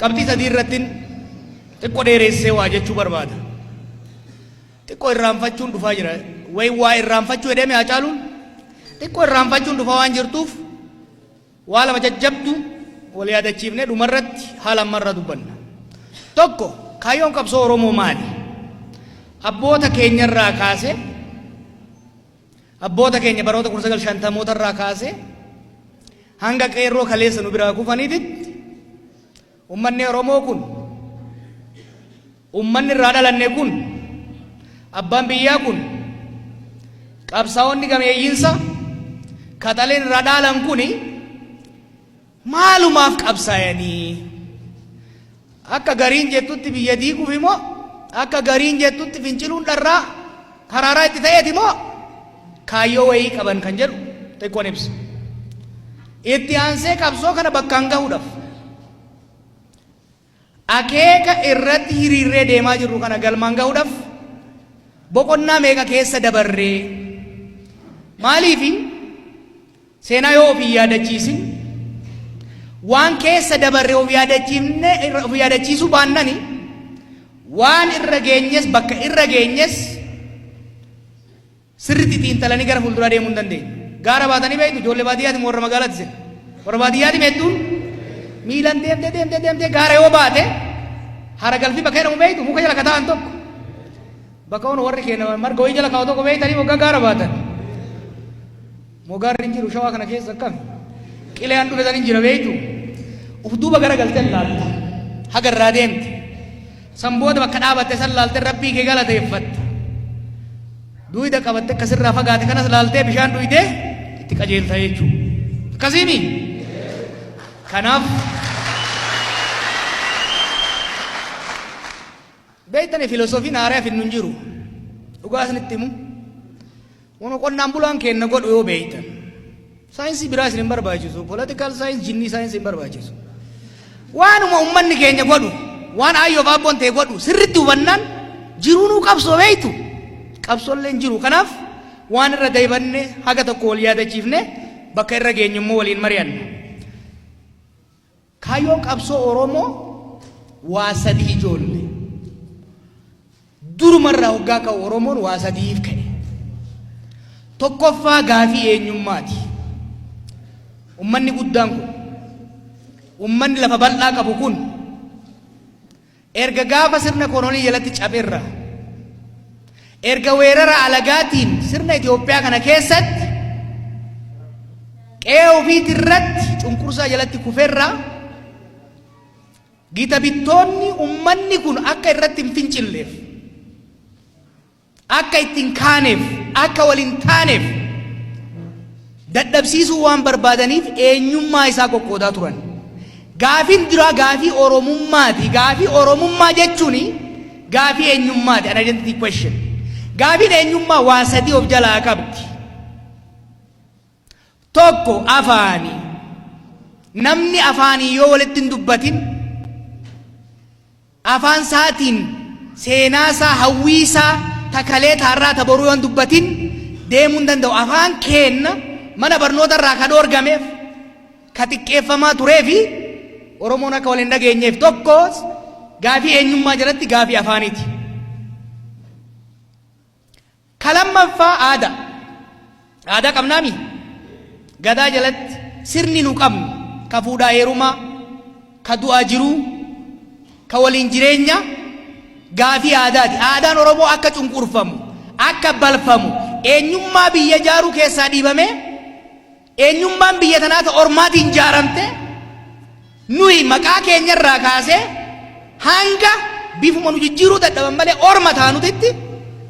qabxii sadii irrattiin xiqqoo dheeressee waa jechuu barbaada. Xiqqoo irraanfachuun dhufaa jira. Way waa irraanfachuu edeme haa caaluun xiqqoo irraanfachuun dhufaa waan jirtuuf waa lama jajjabdu wal yaadachiifnee dhumarratti haala ammarra dubbanna. Tokko kaayyoon qabsoo Oromoo maali? Abboota keenyarraa kaasee abboota keenya baroota 1950 irraa kaasee hanga qeerroo kaleessa nu biraa kufaniititti ummanni Oromoo kun ummanni irraa dhalanne kun abbaan biyyaa kun qabsaa'onni gameeyyiinsa kataleen irraa dhalan kuni maalumaaf qabsaa'anii akka gariin jettutti biyya diiguuf immoo akka gariin jettutti finciluun dharraa karaaraa itti ta'eeti immoo kaayyoo wayii qaban kan jedhu xiqqoon ibsa. Itti aansee qabsoo kana bakkaan gahuudhaaf akeeka irratti hiriirree deemaa jirru kana galmaan gahuudhaaf boqonnaa meeqa keessa dabarree maaliifi seenaa yoo ofii yaadachiisin waan keessa dabarree of yaadachiisuu baannani waan irra geenyes bakka irra geenyes sirriitti xiinxalanii gara fuulduraa deemuu hin dandeenye. Gaara baatanii beektu ijoollee baadiyyaati moo warra magaalaatti sirri warra baadiyyaati beektuun miilan deemtee gaara yoo baate hara galfii bakka jedhamu beektu muka jala kataa'an tokko bakka ono warri keenya marga wayii jala kaa'u tokko beektanii moggaa gaara baatan moggaarri hin jiru shawaa kana keessa akkami qileen dhufetan hin jira beektu uf duuba gara galtee laalta haga irraa deemte san booda bakka dhaabatte san laalte rabbii kee galateeffatta duwida qabatte akkasirraa fagaate kanas laaltee bishaan dhuyitee itti qajeelta jechuudha. Akkasiimi kanaaf beektanii filosoofiin haaraaf hin jiru dhugaa isinitti himu waan qonnaan bulaan kenna godhu yoo beektan saayinsii biraa isin hin barbaachisu political science jinnii saayinsii hin barbaachisu waanuma ummanni keenya godhu waan ayyoof abboon ta'e godhu sirritti hubannaan jiruunuu qabsoo beektu qabsoolleen jiru kanaaf waan irra daybanne haga tokko wal yaadachiifne bakka irra geenyu immoo waliin mari'anna. Kaayyoon qabsoo Oromoo waa sadii ijoolle durumarraa hoggaa ka'u Oromoon waa sadiif ka'e. Tokkoffaa gaafii eenyummaati. Ummanni guddaan kun ummanni lafa bal'aa qabu kun erga gaafa sirna kolonii jalatti cabeerra erga weerara alagaatiin sirna Itoophiyaa kana keessatti qe'ee ofiitirratti cunqursaa jalatti kufeerra gita bittoonni ummanni kun akka irratti hin fincilleef akka ittiin kaaneef akka waliin taaneef dadhabsiisuu waan barbaadaniif eenyummaa isaa qoqqoodaa turan. Gaafiin duraa gaafii Oromummaati. Gaafii Oromummaa jechuun gaafii eenyummaati. An identity question. Gaafiin eenyummaa waa sadii of jalaa qabdi. Tokko afaani. Namni afaanii yoo walitti hin dubbatin afaan isaatiin seenaa isaa hawwii isaa takalee taarraa taboruu yoo hin dubbatin deemuu hin danda'u. Afaan keenna mana barnoota irraa ka dhoorgameef ka xiqqeeffamaa tureefi Oromoon akka waliin dhageenyeef tokko gaafii eenyummaa jalatti gaafii afaaniiti. Lammaffaa aadaa. Aadaa qabnaami. Gadaa jalatti sirni nu qabnu ka fuudhaa heerumaa ka du'aa jiruu ka waliin jireenya gaafii aadaati. Aadaan Oromoo akka cunqurfamu akka balfamu eenyummaa biyya jaaruu keessaa dhiibame eenyummaan biyya tanaata ormaatiin jaaramte nuyi maqaa keenyarraa kaasee hanga bifuma nu jijjiiruu dadhaban malee orma taanutitti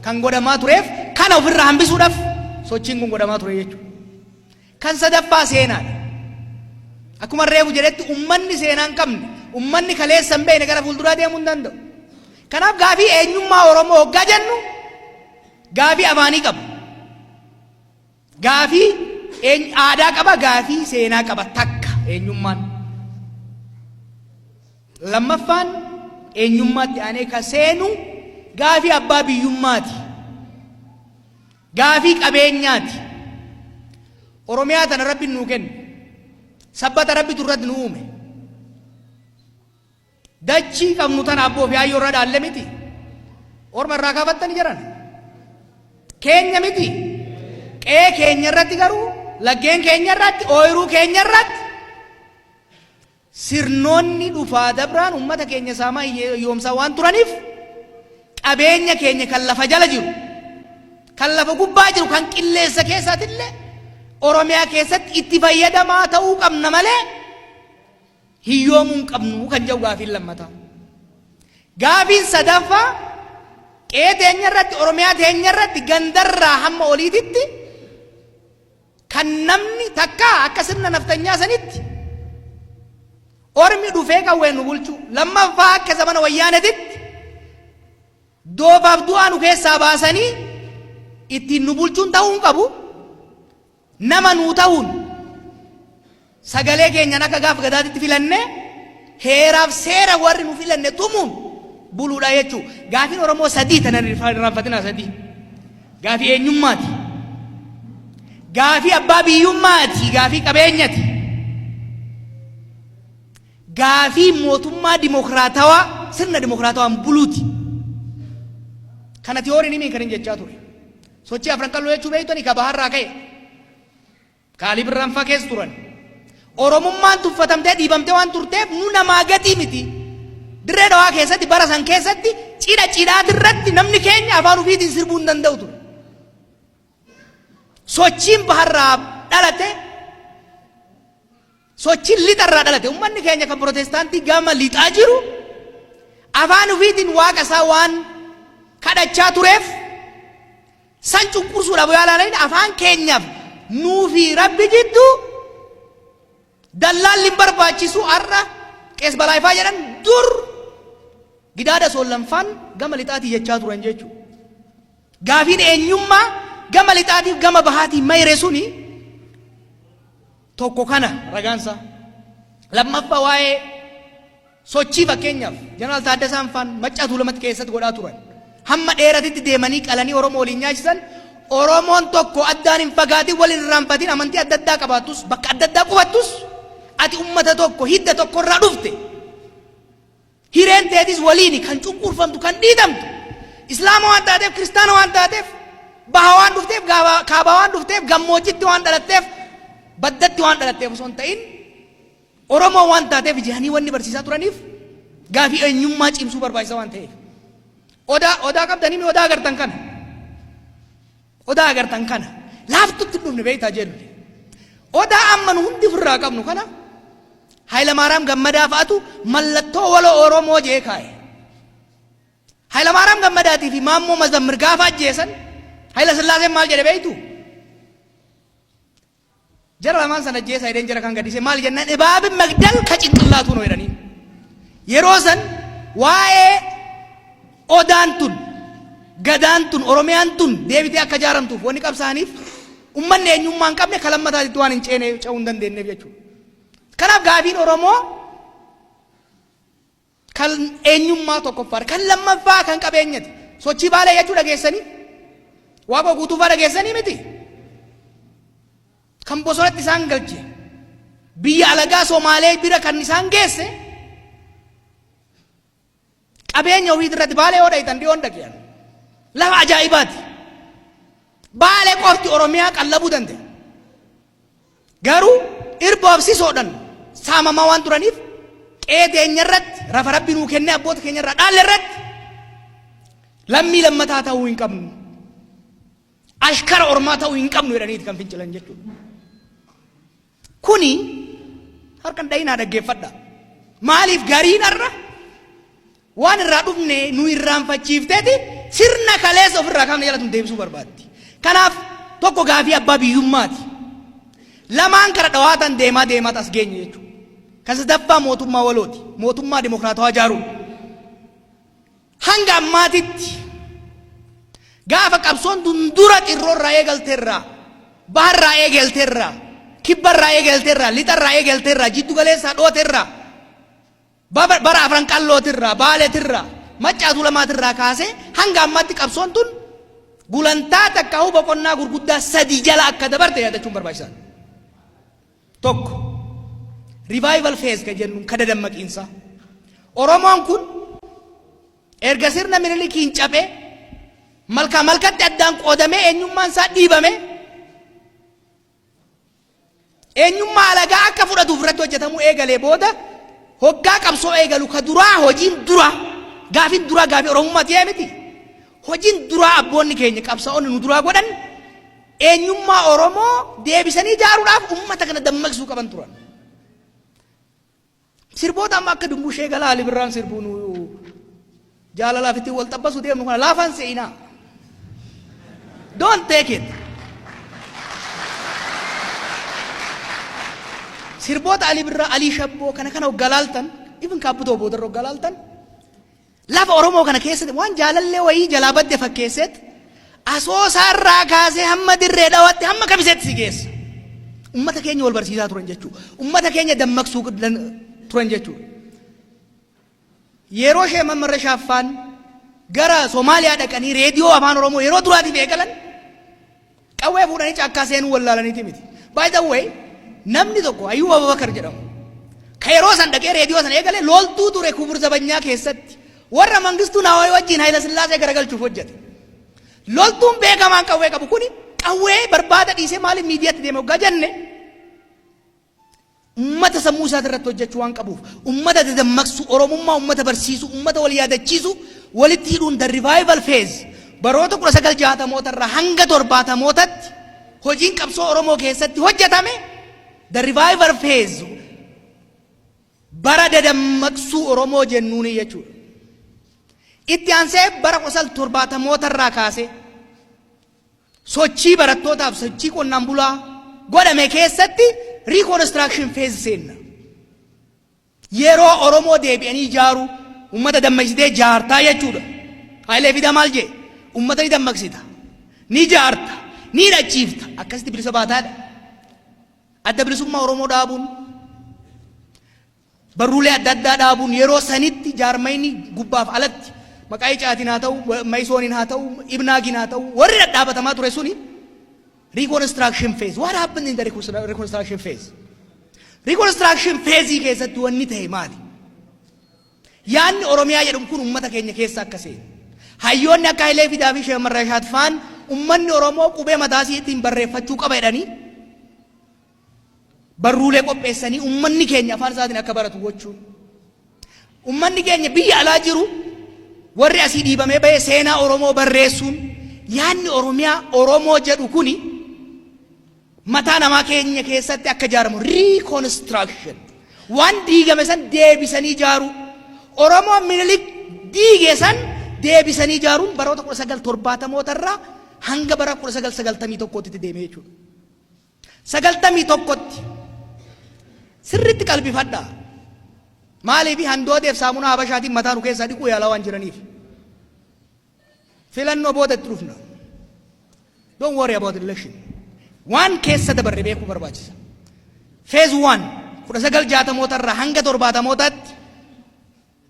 kan godhamaa tureef kana ofirraa hambisuudhaaf sochiin kun godhamaa ture jechuudha. Kan sadaffaa seenaadha. Akkuma reefu jedhetti ummanni seenaa hin qabne ummanni kaleessa hin beekne gara fuulduraa deemuu hin danda'u. Kanaaf gaafii eenyummaa Oromoo hoggaa jennu gaafii afaanii qaba. Gaafii aadaa qaba, gaafii seenaa qaba takka eenyummaan. Lammaffaan eenyummaatti aanee ka seenu gaafii abbaa biyyummaati. Gaafii qabeenyaati. Oromiyaa tana Rabbi nuu kenne. Sabbata Rabbi turratti nu uume. dachii qabnu tan abboo fi hayyoo irra dhaalle miti orma irraa kaafattanii jiran keenya miti qe'ee keenya irratti garuu laggeen keenya irratti ooyiruu keenya irratti sirnoonni dhufaa dabraan ummata keenya saamaa yoomsaa waan turaniif qabeenya keenya kan lafa jala jiru kan lafa gubbaa jiru kan qilleessa keessaatillee Oromiyaa keessatti itti fayyadamaa ta'uu qabna malee hiyyoomuu hin qabnu kan jedhu gaafiin lammataa. Gaafiin sadaffaa qe'ee teenya irratti Oromiyaa teenya irratti gandarraa hamma oliititti kan namni takka akka sirna naftanyaa sanitti ormi dhufee qawween nu bulchu lammaffaa akka zamana wayyaaneetitti doobaaf du'aa nu keessaa baasanii ittiin nu bulchuun ta'uu hin qabu. Nama nuu ta'uun sagalee keenyan akka gaaf gadaatitti filanne heeraaf seera warri nu filanne tumuun buluudha jechuudha. Gaafiin Oromoo sadii tana irraanfatina sadii. Gaafii eenyummaati. Gaafii abbaa biyyummaati. Gaafii qabeenyati. Gaafii mootummaa dimokiraatawaa sirna dimokiraatawaan buluuti. Kana tiyooriin himi kan hin jechaa ture. Sochii afran qalloo jechuu beektoni ka baharraa ka'e. Kaalii birraan faa keessa turan. Oromummaan tuffatamtee dhiibamtee waan turteef nu namaa gatii miti. Dirree dhawaa keessatti bara san keessatti cidhaatirratti namni keenya afaan ofiitiin sirbuu hin danda'u ture. Sochiin baharraa dhalate sochiin lixarraa dhalate ummanni keenya kan protestaantii gama lixaa jiru afaan ofiitiin waaqa isaa waan kadhachaa tureef san cunqursuudhaaf yaalaalanii afaan keenyaaf nuufi rabbi jidduu dallaalli hin barbaachisu har'a qees balaayifaa jedhan dur gidaada soollanfaan gama lixaatii jechaa turan jechuudha. Gaafiin eenyummaa gama lixaatiif gama bahaatii mayre suni tokko kana ragaansa. Lammaffaa waa'ee sochii fakkeenyaaf Jeneraal Taaddasaan faan Maccaa Tuulamatti keessatti godhaa turan. Hamma dheeratitti deemanii qalanii Oromoo waliin nyaachisan Oromoon tokko addaan hin fagaatin waliin irraanfatin amantii adda addaa qabaattus bakka adda addaa qubattus ati ummata tokko hidda tokko irraa dhufte hireen teetis waliini kan cunqurfamtu kan dhiitamtu islaama waan taateef kiristaana waan taateef baha waan dhufteef kaaba waan dhufteef gammoojjitti waan dhalatteef baddatti waan dhalatteef osoo hin ta'in Oromoo waan taateef jahanii wanni barsiisaa turaniif gaafii eenyummaa cimsuu barbaachisa waan ta'eef odaa qabdanii mi odaa agartan kana odaa agartan kana laaftutti dhufne beektaa jedhu odaa amma nu hundi ofirraa qabnu kana Hayilamaariyaam Gammadaa fa'atu mallattoo waloo Oromoo jee kaa'e. Hayilamaariyaam Gammadaatii fi Maammoo Mazammir gaafa ajjeesan Hayila Sillaaseen maal jedhe beektu? Jara lamaan sana ajjeesaa jedheen jara kan gadhiise maal jennaan ibaabin magdal ka cinqillaatu noo jedhanii. Yeroo san waa'ee odaan tun gadaan tun Oromiyaan tun deebitee akka jaaramtuuf wanni qabsaaniif ummanni eenyummaa hin qabne kalammataatitti waan hin ceene ce'uu hin dandeenyeef jechuudha. Kanaaf gaafiin Oromoo kan eenyummaa tokkoffaa kan lammaffaa kan qabeenyati sochii baalee jechuu dhageessanii waaqa guutuufaa dhageessanii miti kan bosonatti isaan galche biyya alagaa Somaalee bira kan isaan geesse qabeenya ofii irratti baalee yoo dhayitan dhiyoon dhaqiyan lafa ajaa'ibaati baalee qofti Oromiyaa qallabuu danda'e garuu irboof sisoodhan saamamaa waan turaniif qe'ee teenya irratti rafa rabbi nuu kenne abboota keenya irraa dhaalle irratti lammii lammataa ta'uu hin qabnu ashkara ormaa ta'uu hin qabnu jedhaniiti kan fincilan jechuudha. Kuni harkan dhayinaa dhaggeeffadha. Maaliif gariin irra waan irraa dhufne nu irraanfachiifteeti sirna kaleessa ofirraa kamne jalatti deebisuu barbaaddi. Kanaaf tokko gaafii abbaa biyyummaati. Lamaan kara dhawaatan deemaa as geenye jechuudha. Kan sadaffaa mootummaa walooti. Mootummaa dimokiraatawaa ijaaruun. Hanga ammaatitti gaafa qabsoon dundura xirroorraa eegalteerraa baharraa eegalteerraa kibbarraa eegalteerraa lixarraa eegalteerraa jiddu galeessaa dhooteerraa bara afran qallootirraa baaleetirraa Maccaa Tuulamaatirraa kaasee hanga ammaatti qabsoon tun gulantaa takka boqonnaa gurguddaa sadii jala akka dabarte yaadachuun barbaachisaadha. Tokko revival phase kan jennu kada dammaqiinsa Oromoon kun erga sirna Minilikiin cabee malkatti addaan qoodamee eenyummaan isaa dhiibame eenyummaa alagaa akka fudhatuuf irratti hojjetamuu eegalee booda hoggaa qabsoo eegalu ka duraa hojiin dura gaafin dura gaafii Oromummaa ta'ee miti. Hojiin duraa abboonni keenya qabsaa'onni nu duraa godhan eenyummaa Oromoo deebisanii ijaaruudhaaf uummata kana dammaqsuu qaban turan. Sirboota amma akka Dumbushee Galaa Ali Birraan sirbuun jaalalaaf itti wal xabbasu deemnu kana laafaan se'inaa. Don't take it. Sirboota Ali Birraa Ali Shabboo kana hoggalaaltan even kaabbutoo boodarra hoggalaaltan lafa Oromoo kana keessatti waan jaalallee wayii jalaa badde fakkeesseet asoosaarraa kaasee hamma dirree dhawaatti hamma kamiseetti si geessa. Uummata keenya wal barsiisaa turan jechuudha. Uummata keenya dammaqsuu turan jechuudha. Yeroo ishee Mammarra Shaaffaan gara Soomaaliyaa dhaqanii reediyoo afaan Oromoo yeroo duraatiif eegalan qawwee fuudhanii caakkaa seenuu wallaalaniiti miti. By the way, namni tokko Ayyuub Abubakar jedhamu ka yeroo san dhaqee reediyoo san eegale loltuu ture Kubur Zabanyaa keessatti warra Mangistuu Naawwayii wajjin Hayila Sillaasee garagalchuuf hojjete. Loltuun beekamaan qawwee qabu kuni qawwee barbaada dhiisee maaliif miidiyaatti deeme hoggaa jenne ummata sammuu isaati irratti hojjechuu waan qabuuf ummata dammaqsu Oromummaa ummata barsiisu ummata wal yaadachiisu walitti hidhuun the revival phase baroota 1960 irraa hanga 70tti hojiin qabsoo Oromoo keessatti hojjetame the revival phase bara dammaqsuu Oromoo jennuuni jechuudha. Itti aansee bara 1970 irraa kaasee sochii barattootaaf sochii qonnaan bulaa godhame keessatti reconstruction phase seenna. Yeroo Oromoo deebi'anii ijaaru ummata dammaqsitee jaartaa jechuudha. Hayilee Fidaa maal jee ummata ni dammaqsita ni jaarta ni dhachiifta akkasitti bilisa baataadha. Adda bilisummaa Oromoo dhaabuun barruulee adda addaa dhaabuun yeroo sanitti jaarmayni gubbaaf alatti maqaa icaatiin haa ta'u Maysooniin haa ta'u Ibnaagiin haa ta'u warri dhadhaabatamaa ture suni reconstruction phase. What happened in the reconstruction phase? Reconstruction phase keessatti wanni ta'e maali? Yaanni Oromiyaa jedhamu kun uummata keenya keessa akka seenu. Hayyoonni akka Hayilee Fidaa fi Sheek Mammarra Shaaffaan uummanni Oromoo qubee mataa isaatiin barreeffachuu qaba jedhanii barruulee qopheessanii uummanni keenya afaan isaatiin akka baratu gochuun. Uummanni keenya biyya alaa jiru warri asii dhiibamee bahee seenaa Oromoo barreessuun yaanni Oromiyaa Oromoo jedhu kuni mataa namaa keenya keessatti akka ijaaramu reconstruction waan diigame san deebisanii ijaaru Oromoo Minilik diige san deebisanii ijaaruun baroota 1970 irraa hanga bara 1991tti deemee jechuudha. 91tti sirriitti qalbifadhaa. Maaliif handooteef saamunaa Habashaatiin mataa nu keessaa dhiquu yaalaa waan jiraniif. Filannoo booda itti dhufna. Don't worry about election. Waan keessa dabarre beekuu barbaachisa. Phase 1 1960 irraa hanga 70tti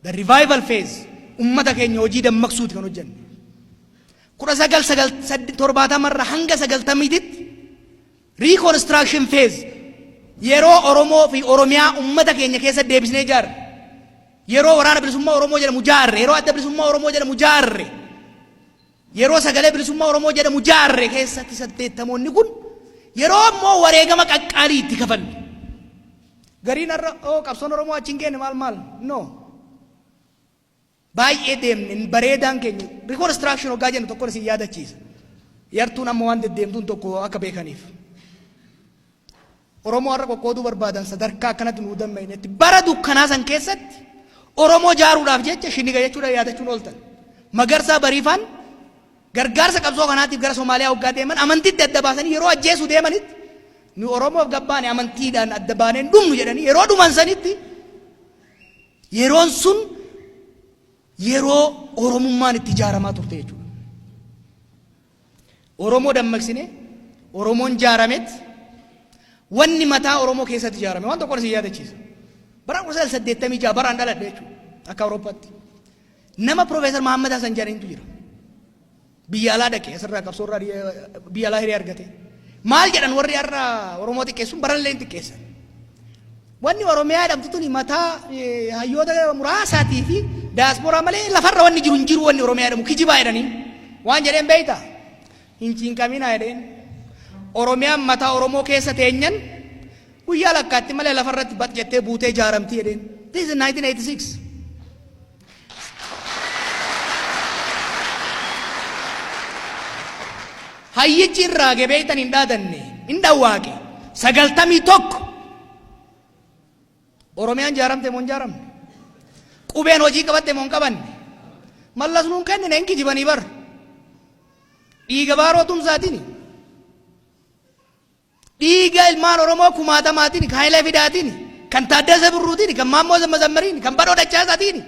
the revival phase ummata keenya hojii dammaqsuuti kan hojjenne. 1970 irraa hanga 90tti reconstruction phase yeroo Oromoo fi Oromiyaa ummata keenya keessa deebisnee ijaarre. Yeroo waraana bilisummaa Oromoo jedhamu ijaarre, yeroo adda bilisummaa Oromoo jedhamu ijaarre, yeroo sagalee bilisummaa Oromoo jedhamu ijaarre keessatti 80moonni kun yeroo immoo wareegama qaqqaalii itti kafalle. Gariin irra qabsoon Oromoo achiin keenya maal no. Baay'ee deemne bareedaan keenya reconstruction hoggaa jennu tokko isin yaadachiisa. Yartuun amma waan deddeemtuun tokko akka beekaniif. Oromoo har'a qoqqooduu barbaadan sadarkaa akkanatti nu dammaqnetti bara dukkanaa san keessatti Oromoo jaaruudhaaf jecha shiniga jechuudha yaadachuun ooltan. Magarsaa Bariifaan gargaarsa qabsoo kanaatiif gara Somaaliyaa hoggaa deeman amantiitti adda baasanii yeroo ajjeesuu deemanitti nu Oromoof gabbaane amantiidhaan adda baaneen dhumnu jedhanii yeroo dhuman sanitti yeroon sun yeroo Oromummaan itti ijaaramaa turte jechuudha. Oromoo dammaqsine Oromoon jaaramet wanni mataa Oromoo keessatti ijaarame waan tokko isin yaadachiisa. Bara 1986 baraan dhaladhe jechuudha akka Awurooppaatti. Nama Profeesar Mahammad Hasan jedhanitu jira. Biyya alaa dhaqee asirraa qabsoorraa biyya alaa hiree argate. Maal jedhan warri har'a Oromoo xiqqeessuun barallee xiqqeessan. wanni oromiyaa dhabtutuni mataa hayyoota muraasatii fi diaspora malee lafarra wanni jiru wanni oromiyaa dhamu kijibaa jedhanii waan jedheen beeyta hin kamina jedheen oromiyaan mataa oromoo keessa teenyan guyyaa lakkaatti malee lafarratti bat jettee buutee jaaramti jedheen. This is 1986. Hayyichi irraa gebeeytan hin dhaadanne hin dhawwaaqe 91 oromiyaan jaaramte moo hin jaaramne qubeen hojii qabatte moo hin qabanne mallas nuun kennine hin kijibanii bar dhiiga baaroo tumsaatiin dhiiga ilmaan oromoo kumaatamaatiin kan Hayilee Fidaatiin kan Taaddasee Birruutiin kan Maammoo Mazammariin kan Badhoo Dachaasaatiin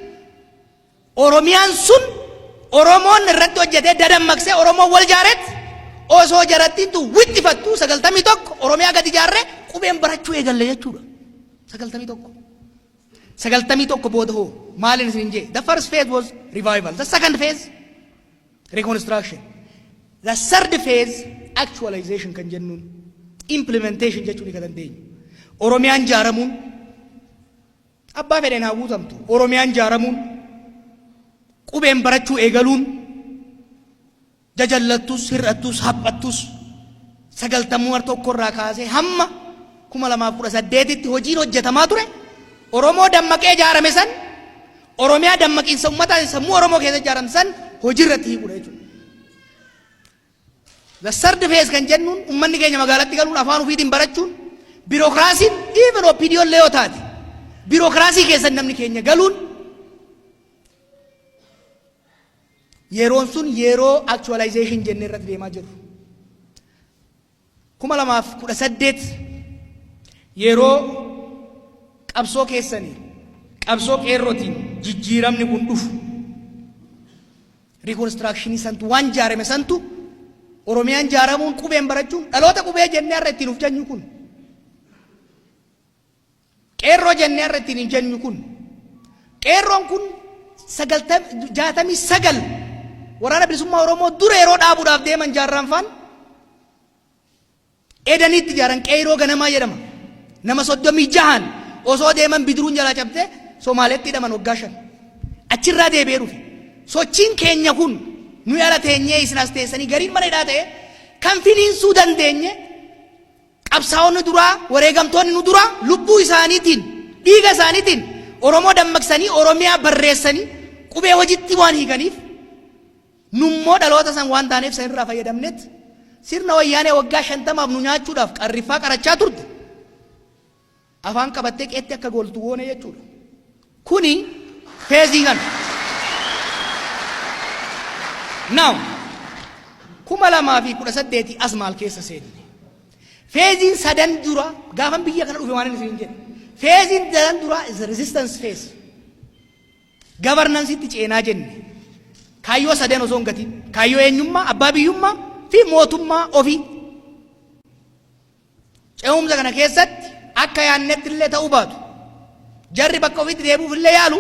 oromiyaan sun oromoon irratti hojjetee dadammaqsee oromoon wal jaaretti osoo jarattiin tu wixxifattu 91 oromiyaa gadi jaarree qubeen barachuu eegalle jechuudha 91 booda hoo maalin isin jee the first phase was revival, the second phase reconstruction, the third phase actualization kan jennuun implementation jechuun kan dandeenyu oromiyaan jaaramuun abbaa fedheen haa guutamtu oromiyaan jaaramuun qubeen barachuu eegaluun jajallattus hir'attus haphattus 90 tokkorraa kaasee hamma 2018tti hojiin hojjetamaa ture oromoo dammaqee jaarame san oromiyaa dammaqiinsa uummataa sammuu oromoo keessa jaarame san hojiirratti hiikudha jechuudha. The third phase kan jennuun uummanni keenya magaalatti galuun afaan ofiitiin barachuun biirokraasiin even opinion leeyoo taate biirokraasii keessa namni keenya galuun yeroon sun yeroo actualization jennee irratti deemaa jiru 2018 yeroo qabsoo keessanii qabsoo qeerrootiin jijjiiramni kun dhufu reconstructionii santu waan jaarame santu oromiyaan jaaramuun qubeen barachuun dhaloota qubee jennee irra ittiin ufjanyu kun qeerroo jennee irra ittiin ufjanyu kun qeerroon kun 69 waraana bilisummaa oromoo dura yeroo dhaabuudhaaf deeman jaarraan faan edaniitti jaaran qeerroo ganamaa jedhama nama 36 osoo deeman bidiruun jalaa cabtee Somaaleetti hidhaman waggaa 5 achirraa deebi'ee dhufe sochiin keenya kun nu ala teenyee isin as teessanii gariin mana hidhaa ta'e kan finiinsuu dandeenye qabsaa'onni duraa wareegamtoonni nu duraa lubbuu isaaniitiin dhiiga isaaniitiin oromoo dammaqsanii oromiyaa barreessanii qubee hojiitti waan hiikaniif nummoo dhaloota san waan taaneef sanirraa fayyadamnetti sirna wayyaanee waggaa 50 nu nyaachuudhaaf qarriffaa qarachaa turte afaan qabattee qeetti akka gooltu goone jechuudha. Kuni feezii kana. Now 2018 as maal keessa seenne feeziin sadan dura gaafan biyya kana dhufe waan inni isin jedhe feeziin sadan dura is resistance phase governance itti ceenaa jenne kaayyoo sadan osoo hin gatiin kaayyoo eenyummaa abbaa biyyummaa fi mootummaa ofii ce'umsa kana keessatti akka yaannetti illee ta'uu baatu jarri bakka ofiitti deebi'uuf illee yaalu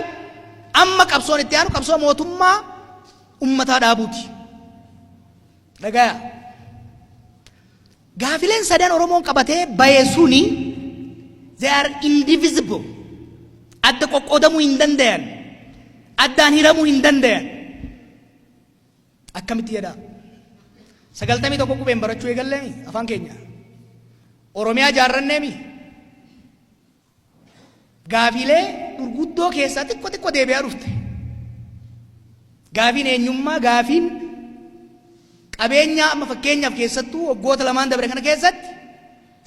amma qabsoon itti aanu qabsoo mootummaa ummataa dhaabuuti. Dhagaya gaafileen sadan oromoon qabatee baye suni they are indivisible adda qoqqoodamuu hin dandayan addaan hiramuu hin dandayan akkamitti jedha 91 qubeen barachuu eegalleemi afaan keenya oromiyaa jaarranneemi gaafilee gurguddoo keessaa xiqqoo deebi'aa dhufte gaafiin eenyummaa gaafiin qabeenya amma fakkeenyaaf keessattuu waggoota lamaan dabre kana keessatti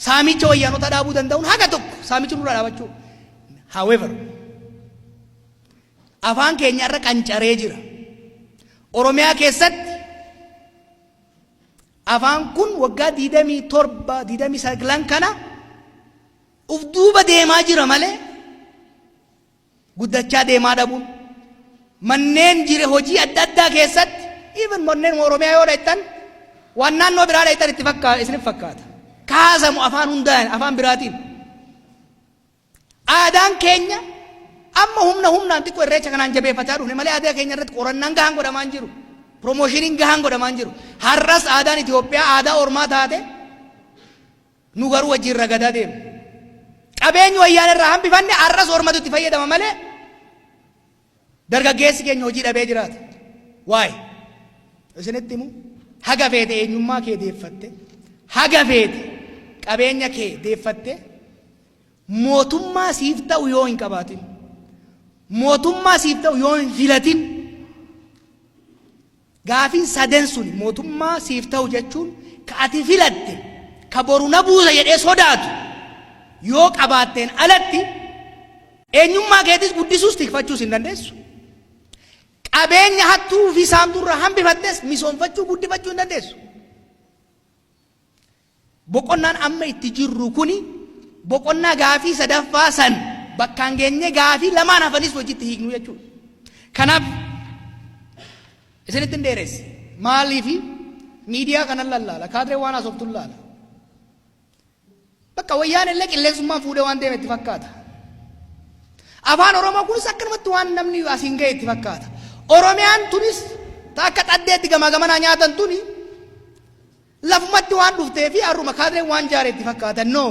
saamicha wayyaanota dhaabuu danda'uun haga tokko saamicha nurraa dhaabachuu however afaan keenya irra qancaree jira oromiyaa keessatti afaan kun waggaa 27 kana uf duuba deemaa jira malee guddachaa deemaa dhabuun manneen jire hojii adda addaa keessatti even manneen oromiyaa yoo dheettan waan naannoo biraa dheettan itti isinif fakkaata kaasamu afaan hundaan afaan biraatiin aadaan keenya amma humnaan xiqqoo irreecha kanaan jabeeffataa dhufne malee aadaa keenya irratti qorannaan gahaan godhamaan jiru promoshiniin gahaan godhamaan jiru har'as aadaan Itoophiyaa aadaa ormaa taate nu garuu wajjin ragadaa deemu qabeenyi wayyaana irraa hambifanne arras ormatu itti fayyadama malee dargaggeessi keenya hojii dhabee jiraata. Waay isinitti himu haga feete eenyummaa kee deeffatte haga feete qabeenya kee deeffatte mootummaa siif ta'u yoo hin qabaatin mootummaa siif ta'u yoo hin filatin gaafiin saden suni mootummaa siif ta'u jechuun ka ati filatte ka boru na buusa jedhee sodaatu yoo qabaatteen alatti eenyummaa keetis guddisuus tikfachuus hin dandeessu. Qabeenya hattuu fi saamturra hambifattes misoomfachuu guddifachuu hin dandeessu. Boqonnaan amma itti jirru kuni boqonnaa gaafii sadaffaa san bakkaan geenye gaafii lamaan hafanis hojiitti hiiknu jechuudha. Kanaaf isinitti hin dheeresse maaliifi miidiyaa kanan lallaala kaadiree waan haasoftu laala. Bakka wayyaan illee qilleensummaan fuudhee waan deeme itti fakkaata. Afaan Oromoo kunis akkanumatti waan namni asiin ga'e itti fakkaata. Oromiyaan tunis akka xaddeetti gamaa gamanaa nyaatan tuni lafumatti waan dhuftee fi har'uma kaadiree waan jaaree itti fakkaata. No.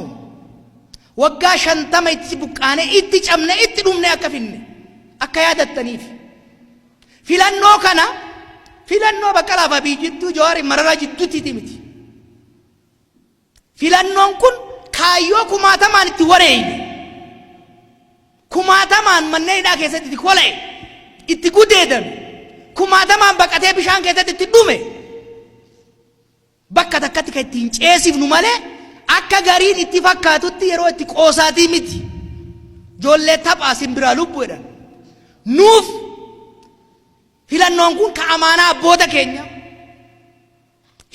Waggaa 50 itti buqqaane itti cabne itti dhumne akka finne akka yaadattaniif. Filannoo kana filannoo Baqqalaa fi Jidduu Jawaar Mararaa jidduutti miti. Filannoon kun kaayyoo kumaatamaan itti wareeyne kumaatamaan manneen hidhaa keessatti itti kola'e itti gudeedame kumaatamaan baqatee bishaan keessatti itti dhume bakka takkatti kan ittiin ceesifnu malee akka gariin itti fakkaatutti yeroo itti qoosaatii miti. Ijoollee taphaa simbiraa lubbuu jedhan nuuf filannoon kun ka amaanaa abboota keenya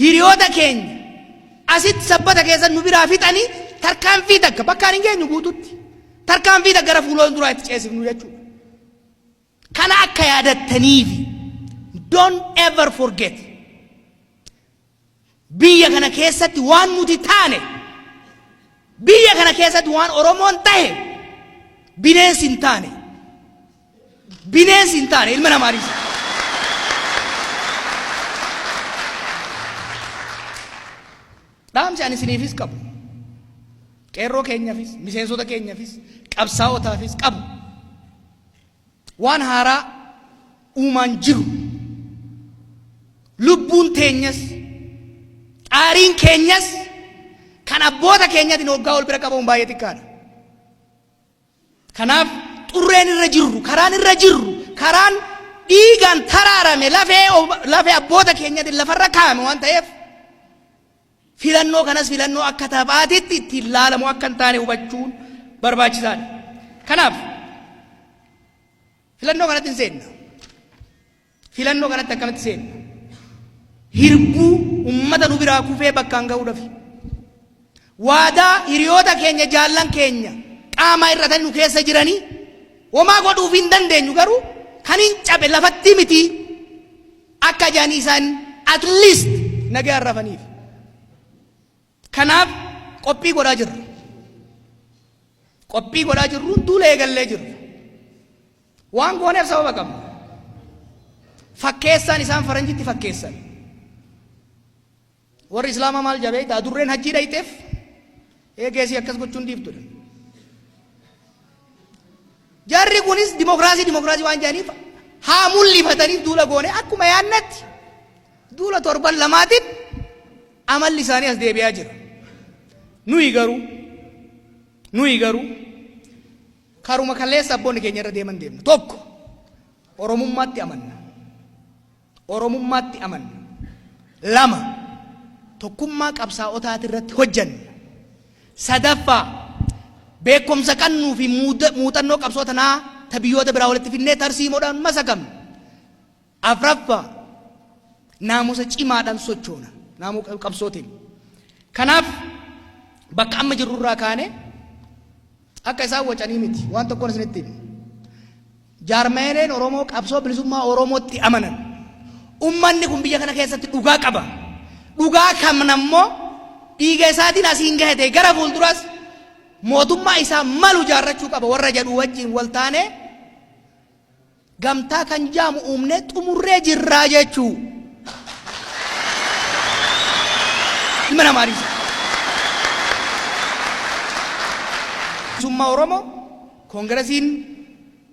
hiriyoota keenya asitti sabbata keessa nu biraa fixanii tarkaanfii takka bakkaan hin geenyu guututti tarkaanfii takka gara fuuloon duraa itti ceesifnu jechuudha. Kana akka yaadattaniifi don't ever forget biyya kana keessatti waan nuti taane biyya kana keessatti waan Oromoon tahe bineensi hin taane ilma namaatiis. Dhaamsi ani isiniifis qabu qeerroo keenyaafis miseensota keenyaafis qabsaa'otaafis qabu waan haaraa uumaan jiru lubbuun teenyas aariin keenyas kan abboota keenyatiin hoggaa ol bira qabamuun baay'ee xiqqaadha. Kanaaf xurreen irra jirru karaan dhiigaan taraarame lafee abboota keenyatiin lafarra kaa'ame waan ta'eef filannoo kanas filannoo akka taphaatitti ittiin laalamu akka hin taane hubachuun barbaachisaadha. Kanaaf filannoo kanatti hin seenna. Filannoo kanatti akkamitti seenna? Hirbuu ummata nu biraa kufee bakkaan ga'uudhaaf waadaa hiriyoota keenya jaallan keenya qaama irratanii nu keessa jiranii homaa godhuuf hin dandeenyu garuu kan hin cabe lafatti miti akka jaanii isaan at least nagaan rafaniif. Kanaaf qophii godhaa jirru duula eegallee jirru waan gooneef sababa qabna. Fakkeessaan isaan faranjitti fakkeessan warri islaamaa maal jabee adurreen hajjii dhayiteef eegeesii akkas gochuun dhiiftudha. Jarri kunis dimokiraasii waan jedhaniif haa mul'ifataniif duula goone akkuma yaannatti duula torban lamaatiin amalli isaanii as deebi'aa jira. Nuyi garuu karuma kaleessa abboonni keenya irra deemna. Tokko Oromummaatti amanna. Lama tokkummaa qabsaa'otaati irratti hojjanna. Sadaffaa beekumsa qannuu fi muuxannoo qabsootanaa ta biyyoota biraa walitti finnee tarsiimoodhaan masakamna. Afraffaa naamusa cimaadhaan sochoona naamusa qabsootiin. Kanaaf bakka amma jirurraa kaane akka isaan wacanii miti waan tokkoon isinitti himu. Jaarmeeneen Oromoo qabsoo bilisummaa Oromootti amanan ummanni kun biyya kana keessatti dhugaa qaba. Dhugaa kamnammoo dhiiga isaatiin asiin gahate gara fuulduras mootummaa isaa malu jaarrachuu qaba warra jedhu wajjin wal taane gamtaa kan jaamu uumne xumurree jirraa jechuu. Ilma namaatiis. bilisummaa Oromoo, Koongiresiin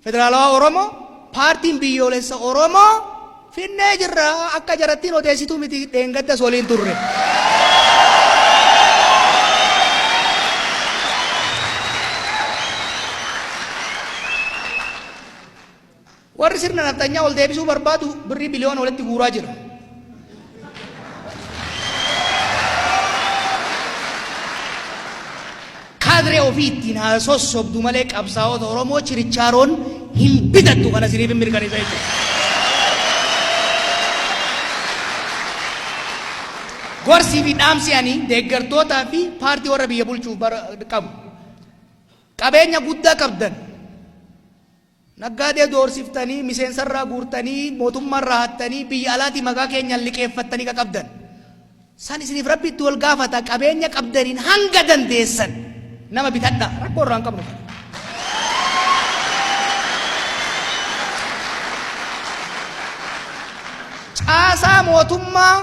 Federaalawaa Oromoo, paartiin biyyoolessa Oromoo finnee jirra akka jarattiin odeessituu miti dheengaddas waliin turre. Warri sirna naftanyaa ol deebisuu barbaadu birrii biliyoona walitti guuraa jira. Kaadree ofii ittiin haasossobdu malee qabsaa'ota Oromoo chirichaaroon hin bitattu kana siriif hin mirkaneessa jechuudha. Gorsii fi dhaamsi ani deeggartootaa fi paartii warra biyya bulchuuf qabu. Qabeenya guddaa qabdan. Naggaadee doorsiftanii, miseensarraa guurtanii, mootummaarraa hattanii, biyya alaatii maqaa keenyaan liqeeffattanii ka qabdan. San isiniif rabbitti wal gaafata qabeenya qabdaniin hanga dandeessan nama bitadha rakkoo irraa hin qabnu. Caasaa mootummaa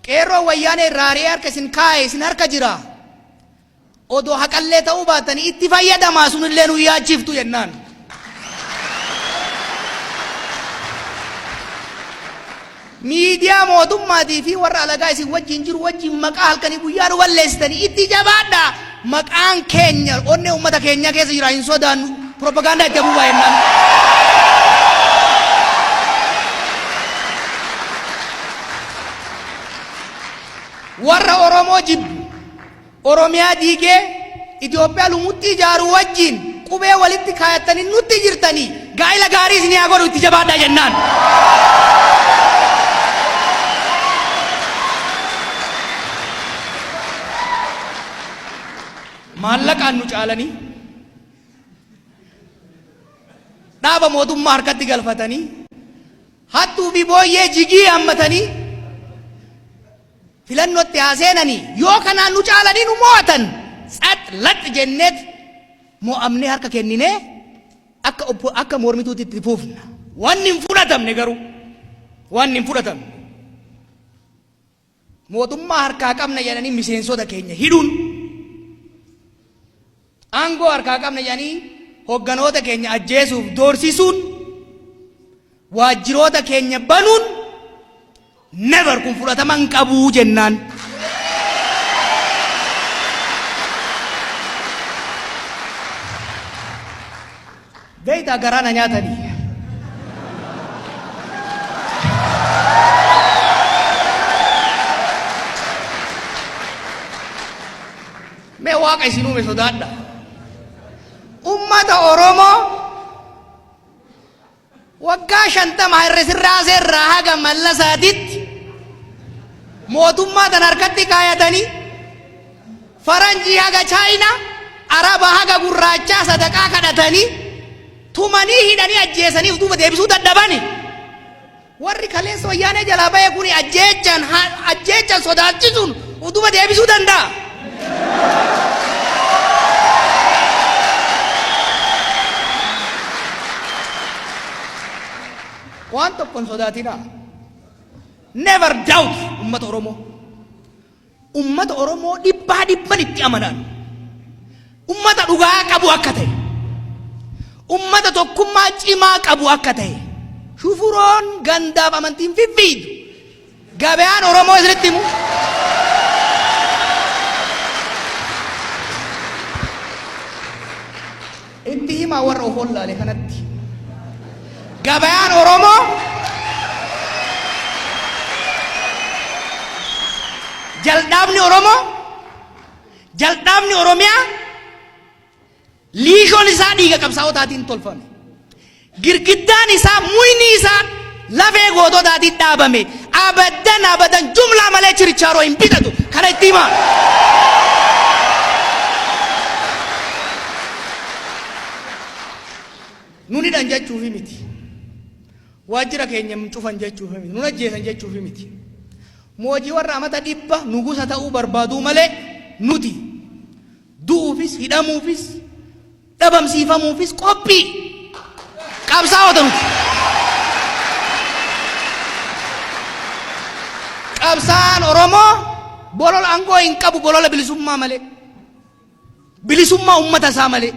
qeerroo wayyaanee irraa ari'ee harka isin kaa'e isin harka jira. Odoo haqallee ta'uu baatanii itti fayyadamaa sunillee nu yaachiftu jennaan. Miidiyaa mootummaatii fi warra alagaa isin wajjin jiru wajjin maqaa halkanii guyyaa nu balleessitanii itti jabaadha. Maqaan keenya onnee uummata keenya keessa jira hin sodaannu propagaandaa itti abuubaa jennaan. Warra Oromoo jibbu Oromiyaa diigee Itoophiyaa lumutti ijaaru wajjin qubee walitti kaayatanii nutti jirtanii gaa'ila gaarii isin haa godhu itti jabaadha jennaan. Maallaqaan nu caalanii dhaaba mootummaa harkatti galfatanii hattuu fi booyyee jigii hammatanii filannootti haaseenanii yoo kanaan nu caalanii nu mo'atan tsat lax jenneet mo'amnee harka kenninee akka mormituutti itti fuufna. Wanni hin fudhatamne garuu wanni hin fudhatamne mootummaa harkaa qabna jedhanii miseensota keenya hidhuun aangoo harkaa qabna jedhanii hogganoota keenya ajjeesuuf doorsisuun waajjiroota keenya banuun never kun fudhatama hin qabu jennaan. Beeytaa garaana nyaatanii mee waaqa isin uume sodaadha. Ummata Oromoo waggaa 50 hir'isirraa seerraa haga mallasaatitti mootummaa tan harkatti kaayatanii faranjii haga chaayinaa araba haga gurraachaa sadaqaa kadhatanii tumanii hidhanii ajjeesaniif duuba deebisuu dadhabani. Warri kaleessa wayyaanee jalaa ba'e kun ajjeechan sodaachisuun duuba deebisuu danda'a. Waan tokkon sodaatina. Never doubt ummata Oromoo. Ummata Oromoo dhibbaa dhibban itti amanan. Ummata dhugaa qabu akka ta'e. Ummata tokkummaa cimaa qabu akka ta'e. Shufuroon gandaaf amantiin fiffiidu. Gabaan Oromoo isinitti himu. Itti himaa warra of wallaale kanatti. Gabaan Oromoo jaldaabni Oromiyaa liishoon isaa dhiiga qabsaa'otaatiin tolfame. Girgiddaan isaa muyni isaa lafee goototaatiin dhaabame. Abadan jumlaa malee chirichaaroo hin bitatu kana itti himaa. Nuni dhan jechuufi miti. Waajjira keenya cufan jechuufi miti. Nun ajjeesan jechuufi miti. Moojii warra amata dhibba nugusa ta'uu barbaaduu malee nuti du'uufis hidhamuufis dhabamsiifamuufis qophii qabsaa'ota nuti. Qabsaan Oromoo bolola aangoo hin qabu bolola bilisummaa malee. bilisummaa ummata isaa malee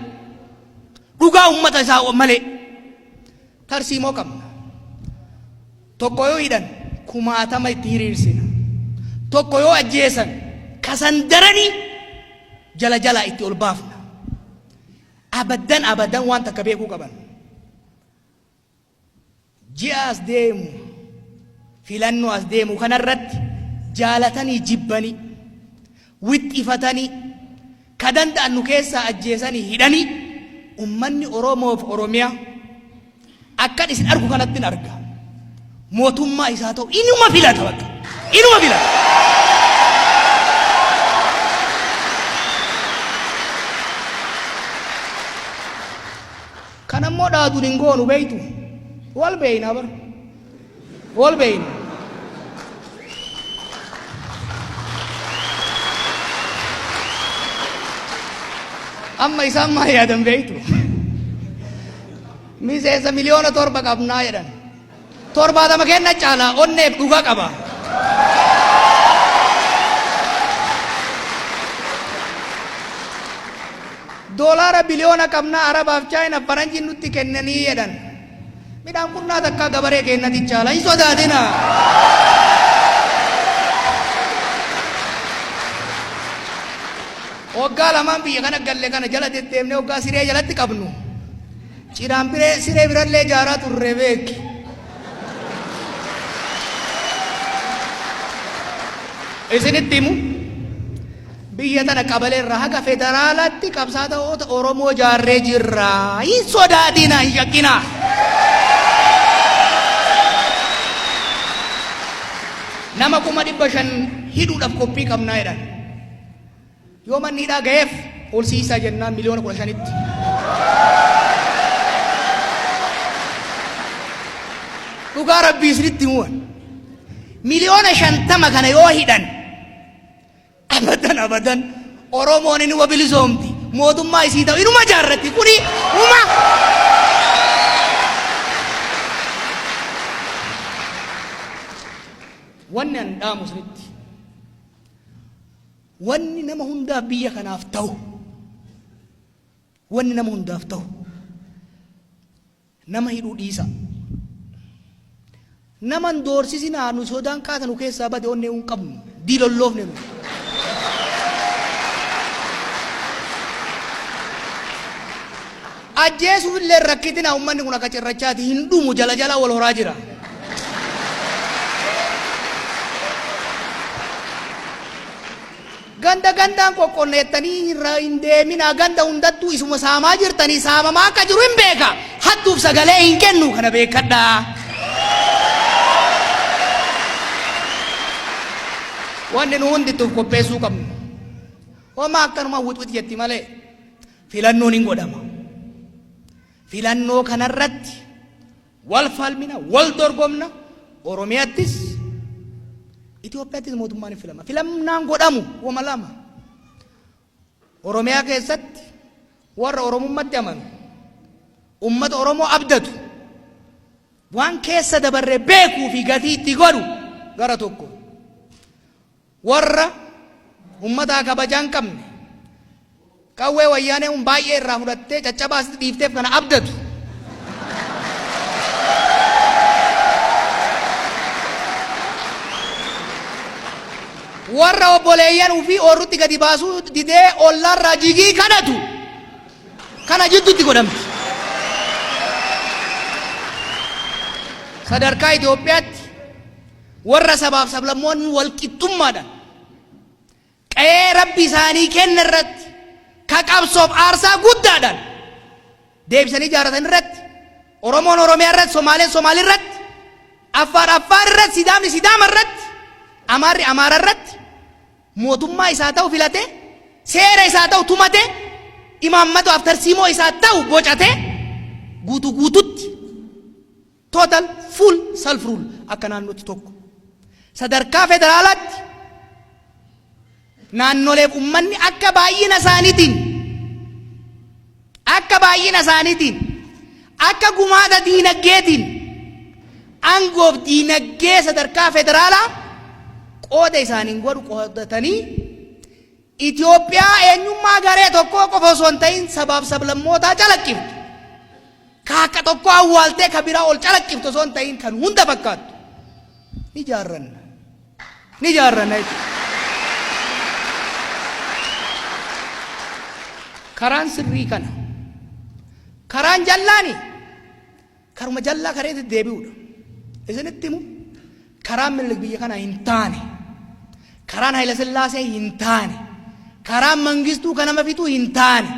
dhugaa ummata isaa malee tarsiimoo qabna. Tokko yoo hidhan kumaatama itti hiriirsina, tokko yoo ajjeesan kasan daranii jala jala itti ol baafna. Abadan waan takka beekuu qaban. Ji'a as deemu filannoo as deemu kanarratti jaalatanii jibbanii wixxifatanii ka danda'an nu keessaa ajjeesanii hidhanii ummanni Oromoo fi Oromiyaa akka isin argu kanatti arga. Mootummaa isaa ta'u inuma filata bakka inuma filata. Kanammoo dhaaduun hin goonu beeytu wal beeyna bar wal beeyna. Amma isaan maa yaadan beeytu miseensa miliyoona 7 qabnaa jedhan 70 kenna caalaa onneef dhugaa qaba. Doolaara biliyoona qabnaa Arabaaf Chaayina faranjiin nutti kennanii jedhan midhaan qunnaa takka gabaree kennati caalaa hin sodaatina. Waggaa lamaan biyya kana galle kana jala deddeemnee waggaa siree jalatti qabnu ciraan siree birallee ijaaraa turre beeki. Isinitti himu biyya tana qabaleerraa haga federaalaatti qabsaata Oromoo jaarree jirra. Hin sodaatina hin shakkina. Nama 500,000 hidhuudhaaf qophii qabnaa jedhan. Yoo manni hidhaa ga'eef ol siisaa jennaan miliyoona 15tti. Dhugaa rabbii isinitti himuun miliyoona 50 kana yoo hidhan abadan Oromoon inuma bilisoomti mootummaa isii ta'u inuma jaarratti kuni uma. Wanni an dhaamu isinitti wanni nama hundaaf biyya kanaaf ta'u wanni nama hundaaf ta'u nama hidhuu dhiisa. Naman doorsisinaa nu sodaan kaatanu keessaa bade onnee hin qabnu diilolloofne nu. Ajjeesuuf illee rakkitina ummanni kun akka cirrachaati hin dhumu jala jala wal horaa jira. Gandaan qoqqonneettanii hin deemina ganda hundattuu isuma saamaa jirtanii saamamaa akka jiru hin beeka hattuuf sagalee hin kennu kana beekadhaa. Wanni nu hundittuuf qopheessuu qabnu homaa akkanuma wixwixi jetti malee filannoon hin godhama. Filannoo kanarratti wal falmina wal dorgomna. Oromiyaattis Itoophiyaattis mootummaan hin filama. Filannaan godhamu wama lama. Oromiyaa keessatti warra Oromummaatti amanu ummata Oromoo abdatu waan keessa dabarre beekuu fi gatii itti godhu gara tokko. Warra ummata kabajaan qabne qawwee wayyaanee baay'ee irraa fudhattee caccabaasitti dhiifteef kana abdatu. Warra obboleeyyan ufii oorrutti gadi baasuu didee ollarraa jigii kadhatu kana jidduutti godhamti. Sadarkaa Itoophiyaatti warra sabaaf sablammoonni wal qixxummaadhaan qe'ee rabbi isaanii kenna irratti ka qabsoof aarsaa guddaadhaan deebisanii ijaaratan irratti Oromoon Oromiyaa irratti Somaaleen Somaalii irratti Affaar irratti Sidaamni Sidaama irratti Amaarri Amaara irratti mootummaa isaa ta'u filate seera isaa ta'u tumate imaammataaf tarsiimoo isaa ta'u bocate guututti total full self rule akka naannootti tokko. Sadarkaa federaalaatti naannoleef ummanni akka baay'ina isaaniitiin akka gumaata diinagdeetiin aangoof diinagdee sadarkaa federaalaa qooda isaaniin godhu qoodatanii Itoophiyaa eenyummaa garee tokkoo qofa osoo hin ta'in sabaaf sablammootaa calaqqiftu. Kaakka tokko awwaaltee ka biraa ol calaqqiftu osoo hin ta'in kan hunda fakkaattu. Ni jaarranna. Ni jaarranna jechuudha. Karaan sirrii kana. Karaan jallaani. Karuma jallaa kareetti deebi'uudha. Isinitti himu karaan Minilik biyya kana hin taane. Karaan Haayile Sillaasee hin taane. Karaan Mangistuu kan nama fixuu hin taane.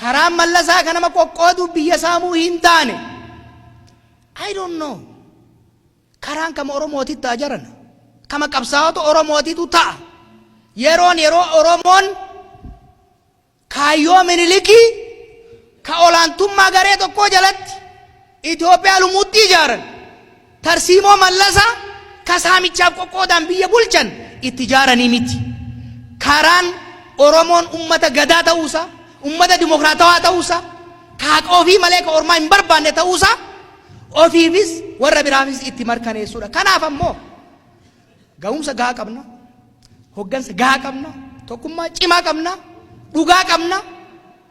Karaan Mallasaa kan nama qoqqoodu biyya saamuu hin taane. I don't know. Karaan kama Oromootitti ta'a jaran. Kama qabsaa'ota Oromootitu ta'a. Yeroo Oromoon kaayyoo Minilikii ka olaantummaa garee tokkoo jalatti Itoophiyaa lumuutti ijaaran. Tarsiimoo Mallasaa ka saamichaaf qoqqoodaan biyya bulchan itti ijaaranii miti. Karaan Oromoon ummata gadaa ta'uusaa, ummata dimokiraatawaa ta'uusaa, kaaqa ofii malee ka ormaa hin barbaanne ta'uusaa ofiifis warra biraafis itti mirkaneessuudha. Kanaaf ammoo ga'umsa gahaa qabna, hoggansa gahaa qabna, tokkummaa cimaa qabna, dhugaa qabna.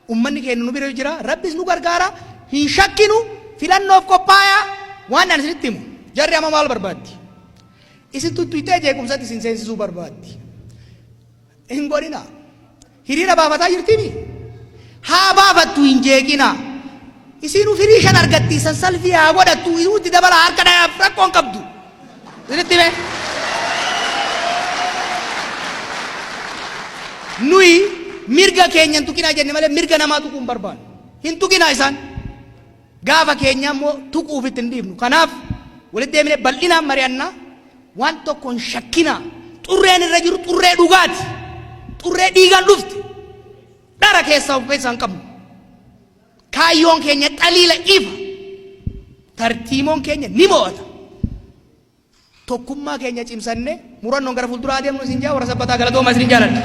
Ummanni keenya nu bira jira, Rabbis nu gargaara, hin shakkinu, filannoof qophaayaa. Waan ani isinitti himu jarri amma maal barbaaddi? Isin tuttuutee jeequmsatti isin seensisuu barbaaddi. Hin godhina. Hiriira baafataa jirtimi. Haa baafattu hin jeeqina. Isinuu firii shan argattiisan salfii haa godhattu inuutti dabala harka dhayaaf rakkoon qabdu. Isinitti hime. Nuyi mirga keenya hin tuqinaa jenne malee mirga namaa tuquu hin barbaannu. Hin tuqinaa isaan. Gaafa keenya immoo tuquuf itti hin dhiifnu. Kanaaf walitti deemnee bal'inaan mari'annaa waan tokko hin shakkinaa. Xurreen irra jiru xurree dhugaati. Xurree dhiigaan dhufti. Dhara keessaa of keessaa hin qabnu. Kaayyoon keenya xaliila ifa. Tartiimoon keenya ni mo'ata. Tokkummaa keenya cimsannee murannoon gara fuulduraa deemnu isin jaa warra sabbataa galatooma isin jaaladha.